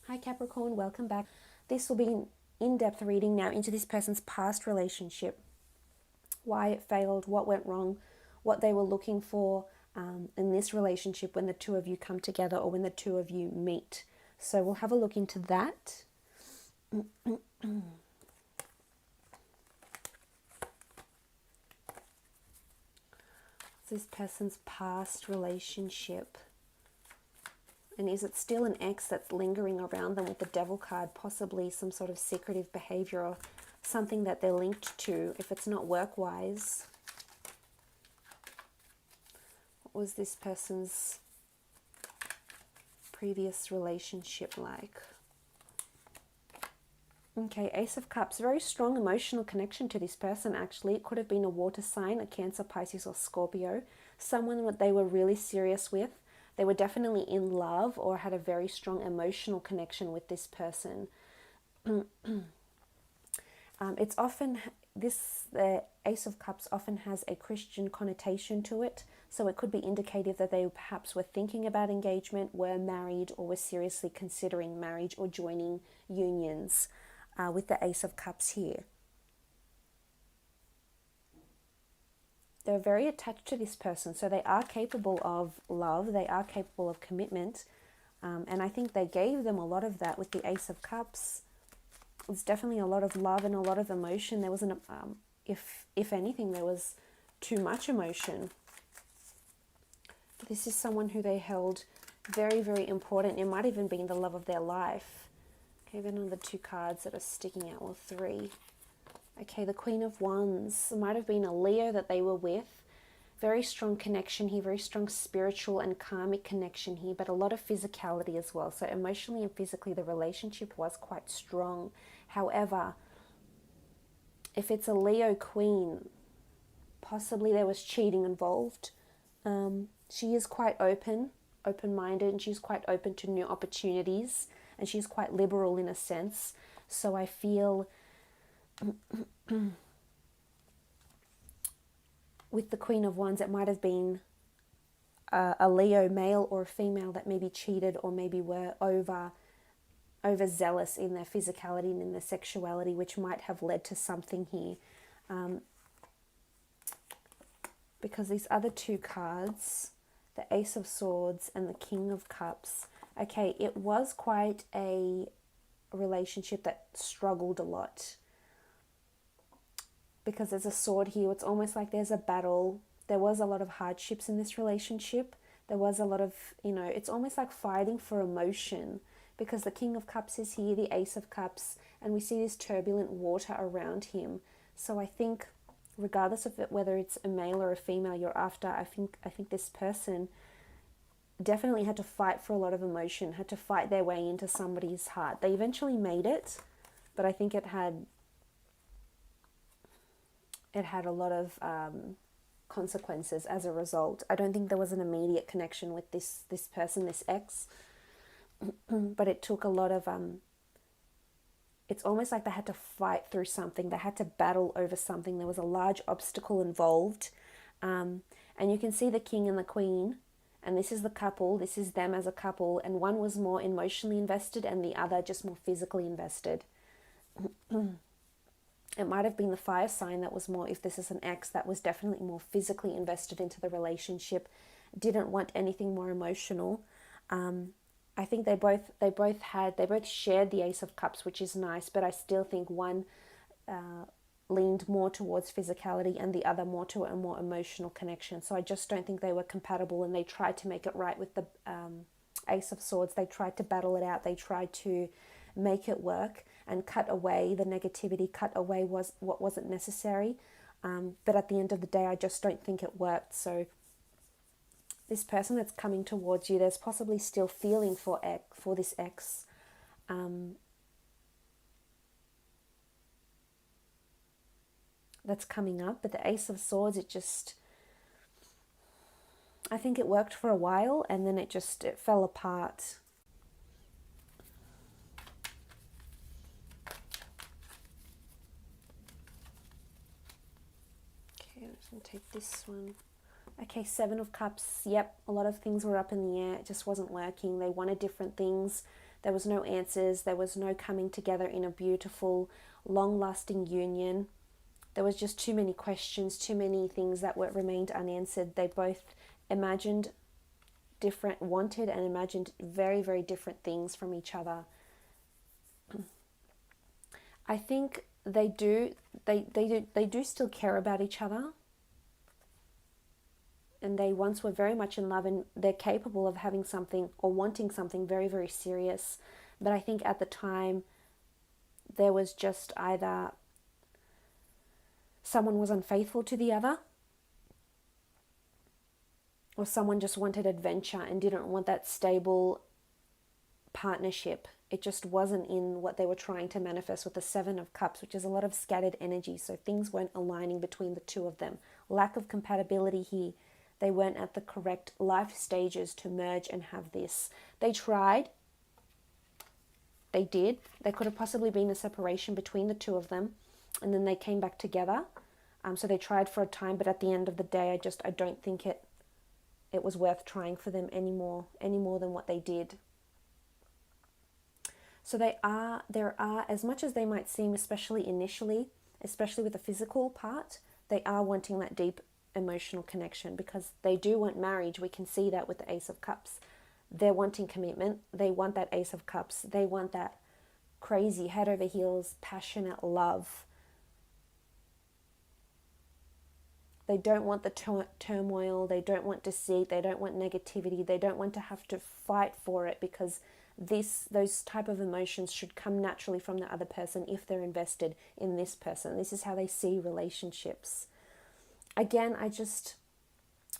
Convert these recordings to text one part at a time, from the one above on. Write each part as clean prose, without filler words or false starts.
Hi Capricorn, welcome back. This will be an in-depth reading now into this person's past relationship, why it failed, what went wrong, what they were looking for in this relationship when the two of you come together or when the two of you meet. So we'll have a look into that. This person's past relationship. And is it still an ex that's lingering around them with the Devil card, possibly some sort of secretive behavior or something that they're linked to if it's not work-wise? What was this person's previous relationship like? Okay, Ace of Cups, very strong emotional connection to this person actually. It could have been a water sign, a Cancer, Pisces or Scorpio. Someone that they were really serious with. They were definitely in love or had a very strong emotional connection with this person. It's often, the Ace of Cups often has a Christian connotation to it. So it could be indicative that they perhaps were thinking about engagement, were married, or were seriously considering marriage or joining unions with the Ace of Cups here. They're very attached to this person, so they are capable of love, they are capable of commitment, and I think they gave them a lot of that with the Ace of Cups. It's definitely a lot of love and a lot of emotion. There wasn't, if anything, there was too much emotion. This is someone who they held very, very important. It might even be the love of their life. Okay, then on the two cards that are sticking out, or three. Okay, the Queen of Wands. It might have been a Leo that they were with. Very strong connection here, very strong spiritual and karmic connection here, but a lot of physicality as well. So emotionally and physically, the relationship was quite strong. However, if it's a Leo Queen, possibly there was cheating involved. She is quite open-minded, and she's quite open to new opportunities, and she's quite liberal in a sense. So I feel with the Queen of Wands, it might have been a Leo male or a female that maybe cheated or maybe were overzealous in their physicality and in their sexuality, which might have led to something here. Because these other two cards, the Ace of Swords and the King of Cups, okay, it was quite a relationship that struggled a lot. Because there's a sword here, it's almost like there's a battle. There was a lot of hardships in this relationship. There was a lot of, it's almost like fighting for emotion, because the King of Cups is here, the Ace of Cups, and we see this turbulent water around him. So I think regardless of it, whether it's a male or a female you're after, I think this person definitely had to fight for a lot of emotion, had to fight their way into somebody's heart. They eventually made it, but I think it had a lot of consequences as a result. I don't think there was an immediate connection with this person, this ex, but it took a lot of, it's almost like they had to fight through something. They had to battle over something. There was a large obstacle involved. And you can see the King and the Queen, and this is the couple, this is them as a couple, and one was more emotionally invested and the other just more physically invested. It might have been the fire sign that was more, if this is an ex, that was definitely more physically invested into the relationship, didn't want anything more emotional. I think they both shared the Ace of Cups, which is nice, but I still think one leaned more towards physicality and the other more to a more emotional connection. So I just don't think they were compatible, and they tried to make it right with the Ace of Swords. They tried to battle it out. They tried to make it work and cut away the negativity, cut away what wasn't necessary. But at the end of the day, I just don't think it worked. So this person that's coming towards you, there's possibly still feeling for this ex. That's coming up. But the Ace of Swords, I think it worked for a while, and then it fell apart. I'm just going to take this one. Okay, Seven of Cups. Yep, a lot of things were up in the air. It just wasn't working. They wanted different things. There was no answers. There was no coming together in a beautiful, long-lasting union. There was just too many questions, too many things that remained unanswered. They both imagined wanted and imagined very, very different things from each other. I think they do still care about each other, and they once were very much in love, and they're capable of having something or wanting something very, very serious. But I think at the time there was just either someone was unfaithful to the other, or someone just wanted adventure and didn't want that stable partnership. It just wasn't in what they were trying to manifest with the Seven of Cups, which is a lot of scattered energy. So things weren't aligning between the two of them. Lack of compatibility here. They weren't at the correct life stages to merge and have this. They tried. They did. There could have possibly been a separation between the two of them, and then they came back together. So they tried for a time, but at the end of the day, I don't think it was worth trying for them any more than what they did. So there are, as much as they might seem, especially initially, especially with the physical part, they are wanting that deep emotional connection, because they do want marriage. We can see that with the Ace of Cups. They're wanting commitment. They want that Ace of Cups. They want that crazy, head over heels, passionate love. They don't want the turmoil. They don't want deceit. They don't want negativity. They don't want to have to fight for it, because those type of emotions should come naturally from the other person if they're invested in this person. This is how they see relationships. Again,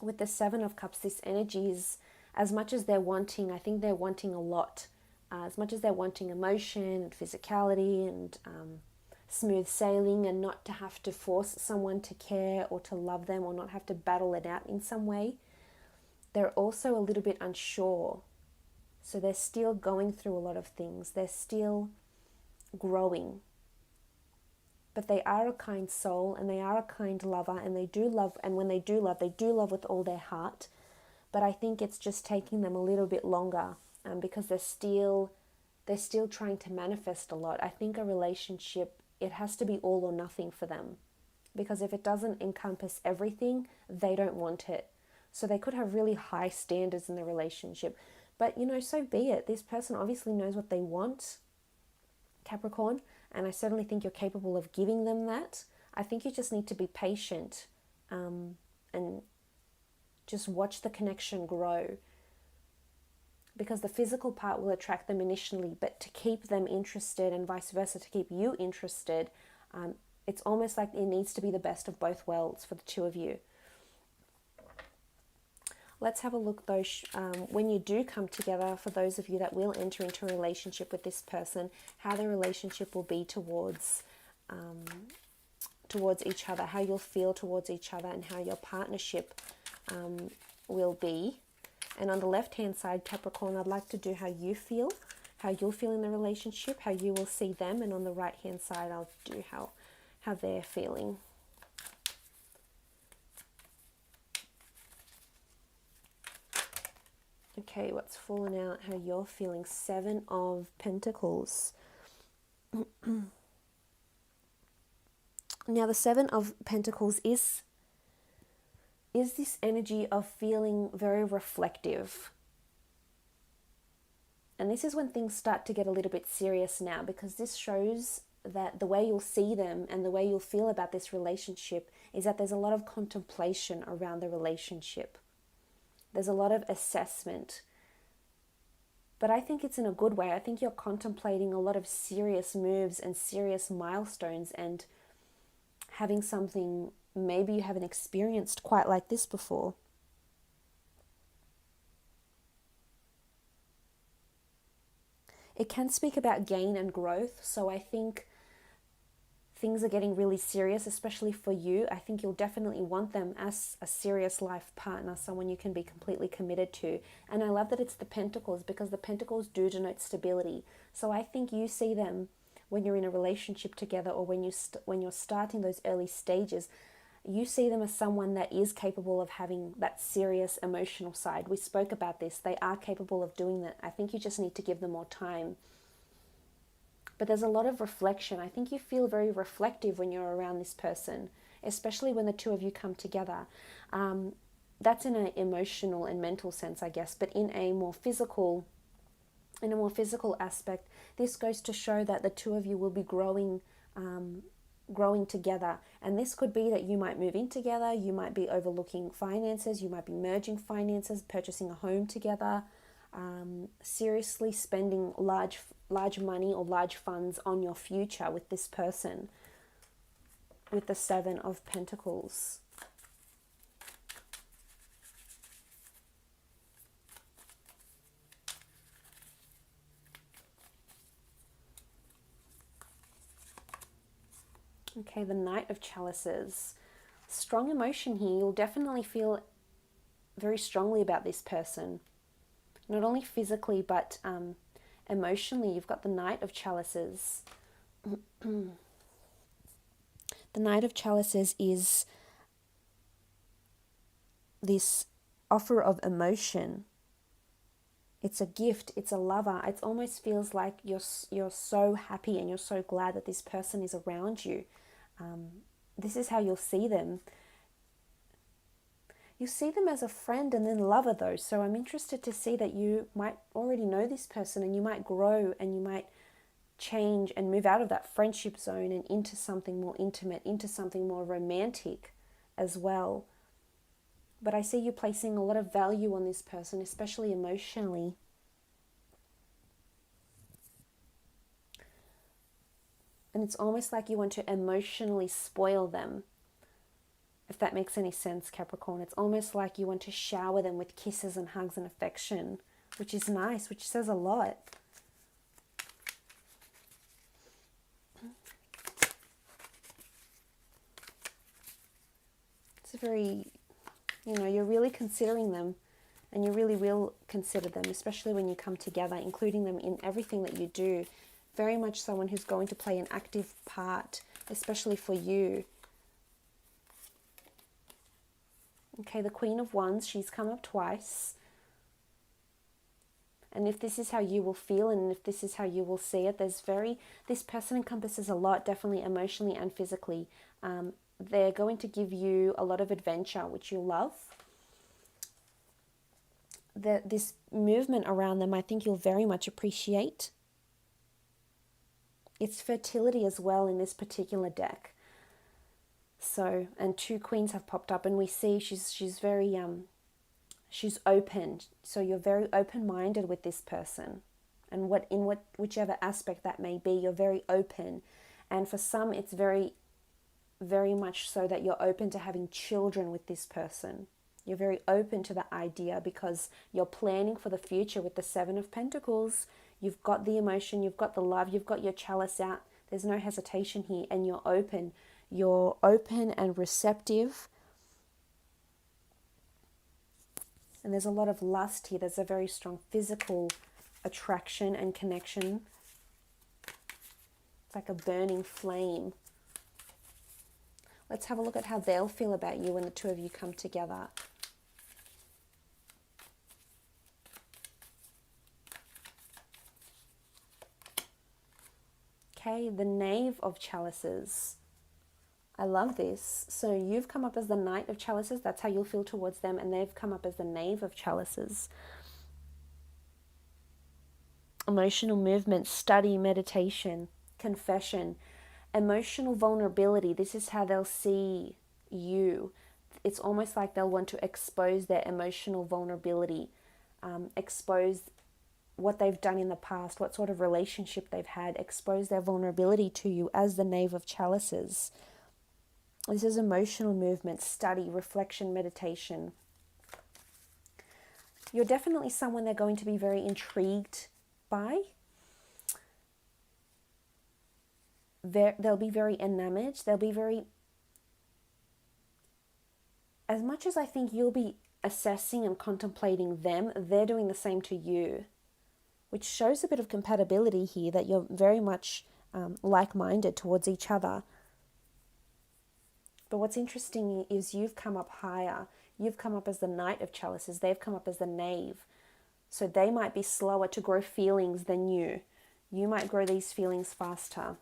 with the Seven of Cups, this energy is, as much as they're wanting, I think they're wanting a lot. As much as they're wanting emotion and physicality and smooth sailing, and not to have to force someone to care or to love them, or not have to battle it out in some way, they're also a little bit unsure. So they're still going through a lot of things. They're still growing. But they are a kind soul, and they are a kind lover, and they do love, and when they do love with all their heart. But I think it's just taking them a little bit longer, because they're still trying to manifest a lot. I think a relationship, it has to be all or nothing for them, because if it doesn't encompass everything, they don't want it. So they could have really high standards in the relationship, but so be it. This person obviously knows what they want, Capricorn, and I certainly think you're capable of giving them that. I think you just need to be patient, and just watch the connection grow, because the physical part will attract them initially, but to keep them interested and vice versa, to keep you interested, it's almost like it needs to be the best of both worlds for the two of you. Let's have a look though, when you do come together, for those of you that will enter into a relationship with this person, how the relationship will be towards each other, how you'll feel towards each other, and how your partnership will be. And on the left-hand side, Capricorn, I'd like to do how you'll feel in the relationship, how you will see them. And on the right-hand side, I'll do how they're feeling. Okay, what's fallen out, how you're feeling. Seven of Pentacles. Now, the Seven of Pentacles is this energy of feeling very reflective. And this is when things start to get a little bit serious now, because this shows that the way you'll see them and the way you'll feel about this relationship is that there's a lot of contemplation around the relationship. There's a lot of assessment. But I think it's in a good way. I think you're contemplating a lot of serious moves and serious milestones, and having something maybe you haven't experienced quite like this before. It can speak about gain and growth. So I think things are getting really serious, especially for you. I think you'll definitely want them as a serious life partner, someone you can be completely committed to. And I love that it's the Pentacles, because the Pentacles do denote stability. So I think you see them when you're in a relationship together, or when you're starting those early stages. You see them as someone that is capable of having that serious emotional side. We spoke about this. They are capable of doing that. I think you just need to give them more time. But there's a lot of reflection. I think you feel very reflective when you're around this person, especially when the two of you come together. That's in an emotional and mental sense, I guess. But in a more physical aspect, this goes to show that the two of you will be growing together. And this could be that you might move in together, you might be overlooking finances, you might be merging finances, purchasing a home together, seriously spending large money or large funds on your future with this person, with the Seven of Pentacles. Okay, the Knight of Chalices. Strong emotion here. You'll definitely feel very strongly about this person. Not only physically, but emotionally. You've got the Knight of Chalices. The Knight of Chalices is this offer of emotion. It's a gift, it's a lover. It almost feels like you're so happy and you're so glad that this person is around you. This is how you'll see them. You see them as a friend and then lover though. So I'm interested to see that you might already know this person and you might grow and you might change and move out of that friendship zone and into something more intimate, into something more romantic as well. But I see you placing a lot of value on this person, especially emotionally. And it's almost like you want to emotionally spoil them, if that makes any sense, Capricorn. It's almost like you want to shower them with kisses and hugs and affection, which is nice, which says a lot. It's a very, you're really considering them, and you really will consider them, especially when you come together, including them in everything that you do. Very much someone who's going to play an active part, especially for you. Okay, the Queen of Wands, she's come up twice. And if this is how you will feel and if this is how you will see it, this person encompasses a lot, definitely emotionally and physically. They're going to give you a lot of adventure, which you'll love. This movement around them, I think you'll very much appreciate. It's fertility as well in this particular deck. So, and two queens have popped up, and we see she's very she's open. So you're very open-minded with this person, and whichever aspect that may be, you're very open. And for some, it's very, very much so that you're open to having children with this person. You're very open to the idea because you're planning for the future with the Seven of Pentacles. You've got the emotion, you've got the love, you've got your chalice out. There's no hesitation here, and you're open. You're open and receptive. And there's a lot of lust here. There's a very strong physical attraction and connection. It's like a burning flame. Let's have a look at how they'll feel about you when the two of you come together. Okay, the Knave of Chalices. I love this. So you've come up as the Knight of Chalices. That's how you'll feel towards them. And they've come up as the Knave of Chalices. Emotional movement, study, meditation, confession, emotional vulnerability. This is how they'll see you. It's almost like they'll want to expose their emotional vulnerability, expose what they've done in the past, what sort of relationship they've had, expose their vulnerability to you as the Knave of Chalices. This is emotional movement, study, reflection, meditation. You're definitely someone they're going to be very intrigued by. They'll be very enamored. They'll be very... As much as I think you'll be assessing and contemplating them, they're doing the same to you, which shows a bit of compatibility here, that you're very much like-minded towards each other. But what's interesting is you've come up higher. You've come up as the Knight of Chalices. They've come up as the Knave. So they might be slower to grow feelings than you. You might grow these feelings faster.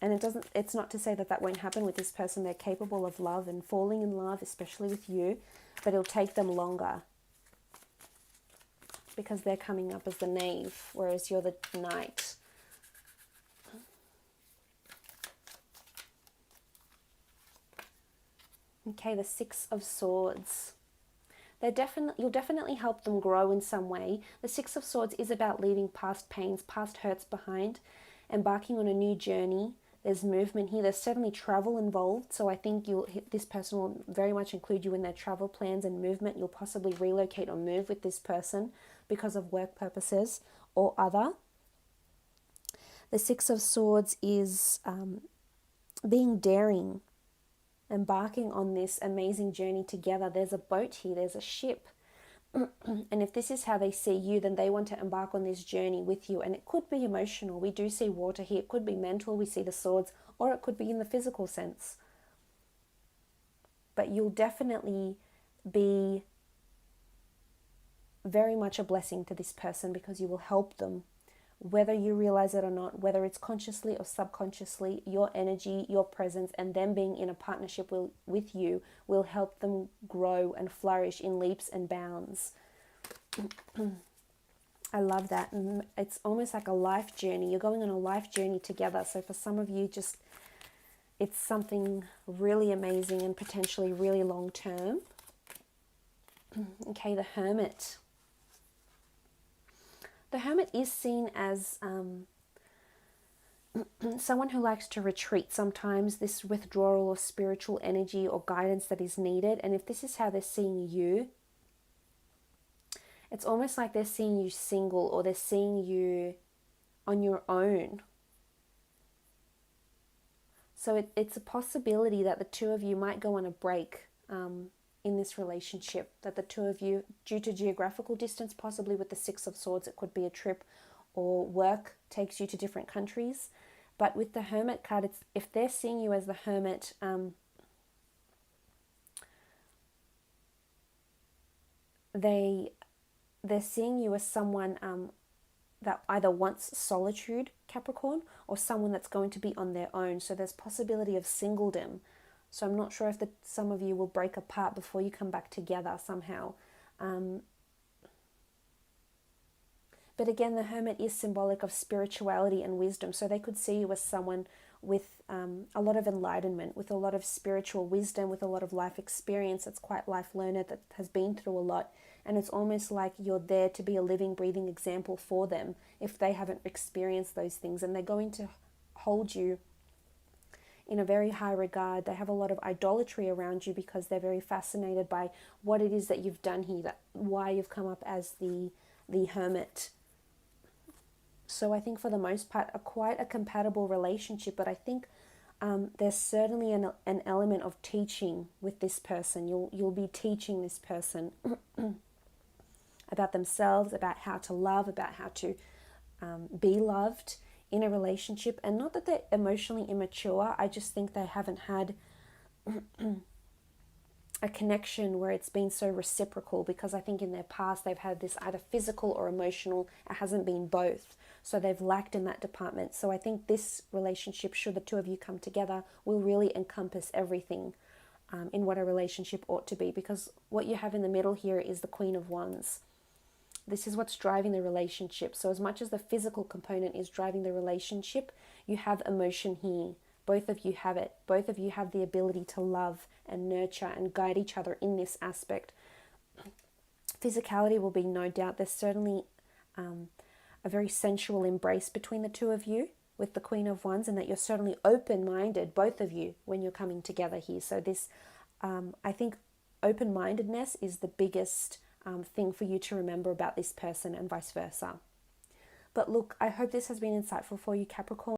And it's not to say that that won't happen with this person. They're capable of love and falling in love, especially with you. But it'll take them longer. Because they're coming up as the Knave, whereas you're the Knight. Okay, the Six of Swords. You'll definitely help them grow in some way. The Six of Swords is about leaving past pains, past hurts behind, embarking on a new journey. There's movement here. There's certainly travel involved. So I think this person will very much include you in their travel plans and movement. You'll possibly relocate or move with this person because of work purposes or other. The Six of Swords is being daring, embarking on this amazing journey together. There's a boat here. There's a ship. And if this is how they see you, then they want to embark on this journey with you. And it could be emotional. We do see water here. It could be mental. We see the swords. Or it could be in the physical sense. But you'll definitely be very much a blessing to this person because you will help them. Whether you realize it or not, whether it's consciously or subconsciously, your energy, your presence, and them being in a partnership with you will help them grow and flourish in leaps and bounds. I love that. And it's almost like a life journey. You're going on a life journey together. So for some of you, it's something really amazing and potentially really long term. Okay, the Hermit. The Hermit is seen as someone who likes to retreat sometimes, this withdrawal of spiritual energy or guidance that is needed. And if this is how they're seeing you, it's almost like they're seeing you single or they're seeing you on your own. So it's a possibility that the two of you might go on a break in this relationship, that the two of you, due to geographical distance, possibly with the Six of Swords, it could be a trip or work takes you to different countries. But with the Hermit card, if they're seeing you as the Hermit, they're seeing you as someone that either wants solitude, Capricorn, or someone that's going to be on their own. So there's possibility of singledom. So I'm not sure if some of you will break apart before you come back together somehow. But again, the Hermit is symbolic of spirituality and wisdom. So they could see you as someone with a lot of enlightenment, with a lot of spiritual wisdom, with a lot of life experience that's quite life learner, that has been through a lot. And it's almost like you're there to be a living, breathing example for them if they haven't experienced those things. And they're going to hold you in a very high regard. They have a lot of idolatry around you because they're very fascinated by what it is that you've done here, why you've come up as the Hermit. So I think for the most part, quite a compatible relationship, but I think there's certainly an element of teaching with this person. You'll be teaching this person about themselves, about how to love, about how to be loved in a relationship. And not that they're emotionally immature, I just think they haven't had a connection where it's been so reciprocal, because I think in their past they've had this either physical or emotional. It hasn't been both, so they've lacked in that department. So I think this relationship, should the two of you come together, will really encompass everything in what a relationship ought to be, because what you have in the middle here is the Queen of Wands. This is what's driving the relationship. So as much as the physical component is driving the relationship, you have emotion here. Both of you have it. Both of you have the ability to love and nurture and guide each other in this aspect. Physicality will be no doubt. There's certainly a very sensual embrace between the two of you with the Queen of Wands, and that you're certainly open-minded, both of you, when you're coming together here. So this, I think open-mindedness is the biggest thing for you to remember about this person, and vice versa. But look, I hope this has been insightful for you, Capricorn.